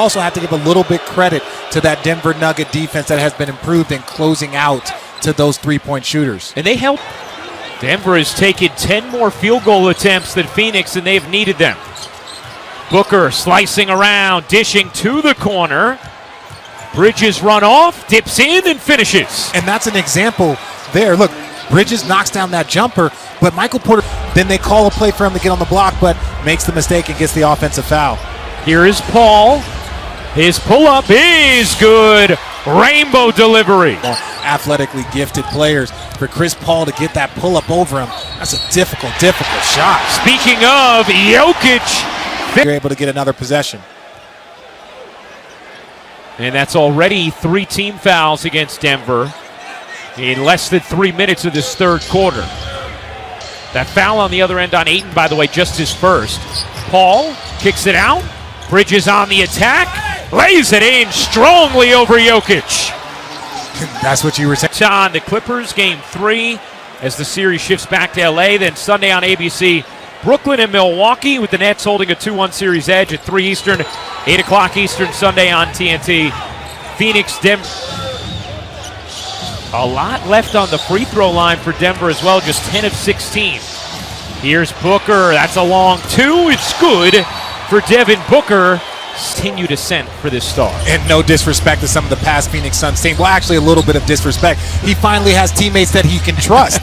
Also have to give a little bit credit to that Denver Nugget defense that has been improved in closing out to those three-point shooters. And they help. Denver has taken 10 more field goal attempts than Phoenix, and they've needed them. Booker slicing around, dishing to the corner. Bridges run off, dips in, and finishes. And that's an example there. Look, Bridges knocks down that jumper, but Michael Porter, then they call a play for him to get on the block, but makes the mistake and gets the offensive foul. Here is Paul. His pull-up is good. Rainbow delivery. Athletically gifted players. For Chris Paul to get that pull-up over him, that's a difficult shot. Speaking of Jokic. You're able to get another possession. And that's already 3 team fouls against Denver in less than 3 minutes of this third quarter. That foul on the other end on Ayton, by the way, just his first. Paul kicks it out. Bridges on the attack. Lays it in strongly over Jokic. That's what you were saying. On the Clippers, game 3, as the series shifts back to LA. Then Sunday on ABC, Brooklyn and Milwaukee, with the Nets holding a 2-1 series edge at 3 Eastern, 8 o'clock Eastern Sunday on TNT. Phoenix, Denver. A lot left on the free throw line for Denver as well, just 10 of 16. Here's Booker. That's a long 2. It's good for Devin Booker. Continued ascent for this star. And no disrespect to some of the past Phoenix Suns team. Well, actually a little bit of disrespect. He finally has teammates that he can trust,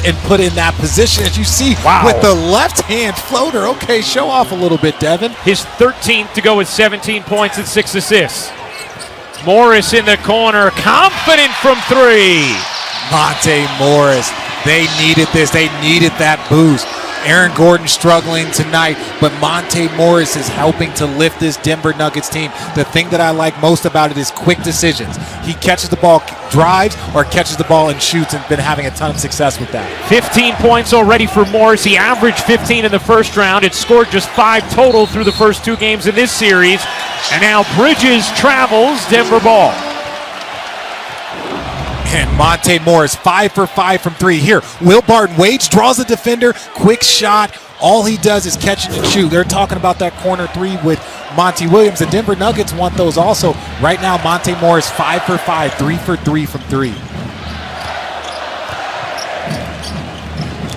and put in that position. As you see, with the left hand floater. Okay, show off a little bit, Devin. His 13th to go with 17 points and 6 assists. Morris in the corner, confident from 3. Monte Morris, they needed this. They needed that boost. Aaron Gordon struggling tonight, but Monte Morris is helping to lift this Denver Nuggets team. The thing that I like most about it is quick decisions. He catches the ball, drives, or catches the ball and shoots, and been having a ton of success with that. 15 points already for Morris. He averaged 15 in the first round. It scored just 5 total through the first 2 games in this series. And now Bridges travels Denver ball. And Monte Morris, 5 for 5 from 3. Here, Will Barton waits, draws a defender, quick shot. All he does is catch and shoot. They're talking about that corner 3 with Monty Williams. The Denver Nuggets want those also. Right now, Monte Morris, 5 for 5, 3 for 3 from 3.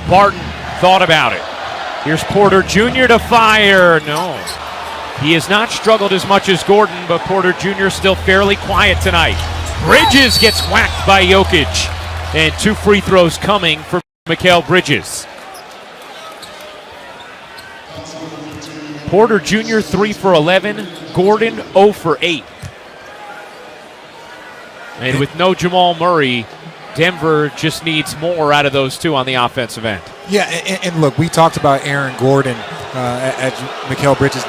Barton thought about it. Here's Porter Jr. to fire. No. He has not struggled as much as Gordon, but Porter Jr. still fairly quiet tonight. Bridges gets whacked by Jokic. And 2 free throws coming for Mikal Bridges. Porter Jr. 3 for 11. Gordon 0 for 8. And with no Jamal Murray, Denver just needs more out of those 2 on the offensive end. Yeah, and look, we talked about Aaron Gordon as Mikal Bridges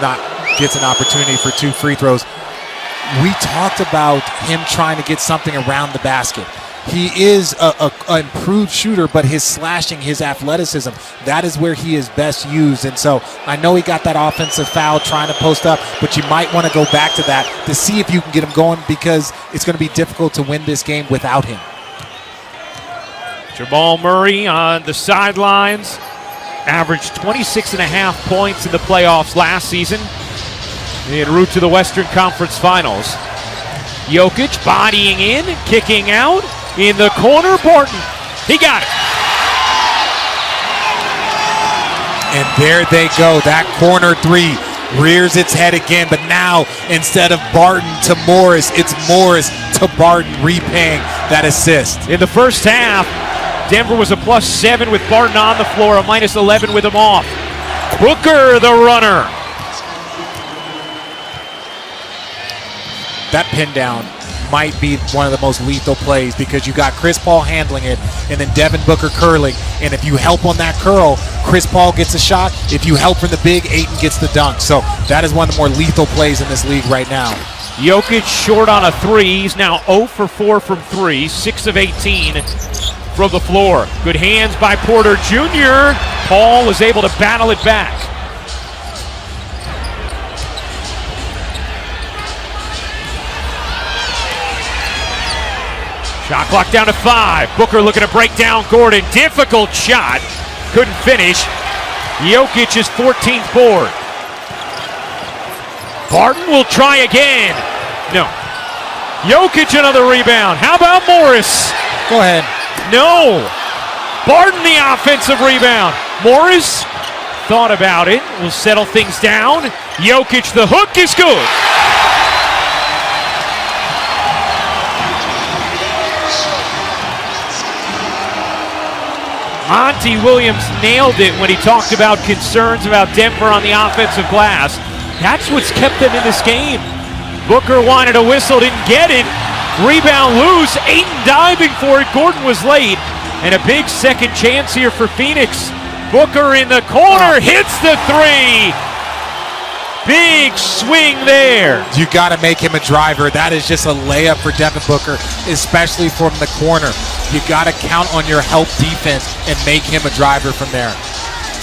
gets an opportunity for 2 free throws. We talked about him trying to get something around the basket. He is an improved shooter, but his slashing, his athleticism, that is where he is best used. And so I know he got that offensive foul trying to post up, but you might want to go back to that to see if you can get him going, because it's going to be difficult to win this game without him. Jamal Murray on the sidelines, averaged 26.5 points in the playoffs last season, en route to the Western Conference Finals. Jokic bodying in, kicking out, in the corner, Barton. He got it. And there they go, that corner 3 rears its head again, but now instead of Barton to Morris, it's Morris to Barton, repaying that assist. In the first half, Denver was a +7 with Barton on the floor, a -11 with him off. Booker, the runner. That pin down might be one of the most lethal plays, because you got Chris Paul handling it and then Devin Booker curling. And if you help on that curl, Chris Paul gets a shot. If you help from the big, Ayton gets the dunk. So that is one of the more lethal plays in this league right now. Jokic short on a 3. He's now 0 for 4 from 3, 6 of 18 from the floor. Good hands by Porter Jr. Paul was able to battle it back. Shot clock down to 5. Booker looking to break down Gordon. Difficult shot. Couldn't finish. Jokic's 14th board. Barton will try again. No. Jokic another rebound. How about Morris? Go ahead. No. Barton the offensive rebound. Morris thought about it. Will settle things down. Jokic the hook is good. Monty Williams nailed it when he talked about concerns about Denver on the offensive glass. That's what's kept them in this game. Booker wanted a whistle, didn't get it. Rebound loose, Ayton diving for it. Gordon was late. And a big second chance here for Phoenix. Booker in the corner, hits the three. Big swing there. You got to make him a driver. That is just a layup for Devin Booker, especially from the corner. You got to count on your help defense and make him a driver from there.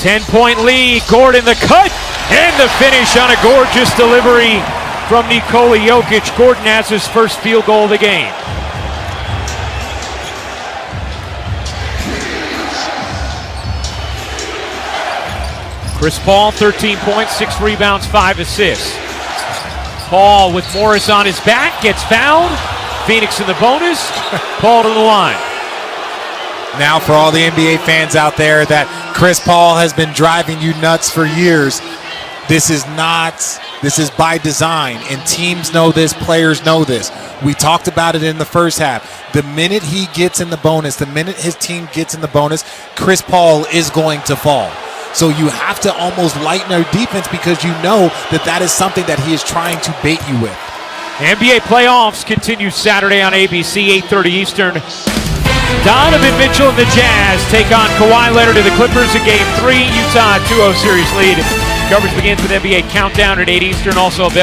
10-point lead. Gordon the cut and the finish on a gorgeous delivery from Nikola Jokic. Gordon has his first field goal of the game. Chris Paul, 13 points, 6 rebounds, 5 assists. Paul with Morris on his back, gets fouled. Phoenix in the bonus. Paul to the line. Now for all the NBA fans out there that Chris Paul has been driving you nuts for years, this is by design, and teams know this, players know this. We talked about it in the first half. The minute he gets in the bonus, the minute his team gets in the bonus, Chris Paul is going to fall. So you have to almost lighten our defense because you know that is something that he is trying to bait you with. NBA playoffs continue Saturday on ABC, 8:30 Eastern. Donovan Mitchell and the Jazz take on Kawhi Leonard and the Clippers in Game 3. Utah 2-0 series lead. Coverage begins with NBA Countdown at 8 Eastern. Also available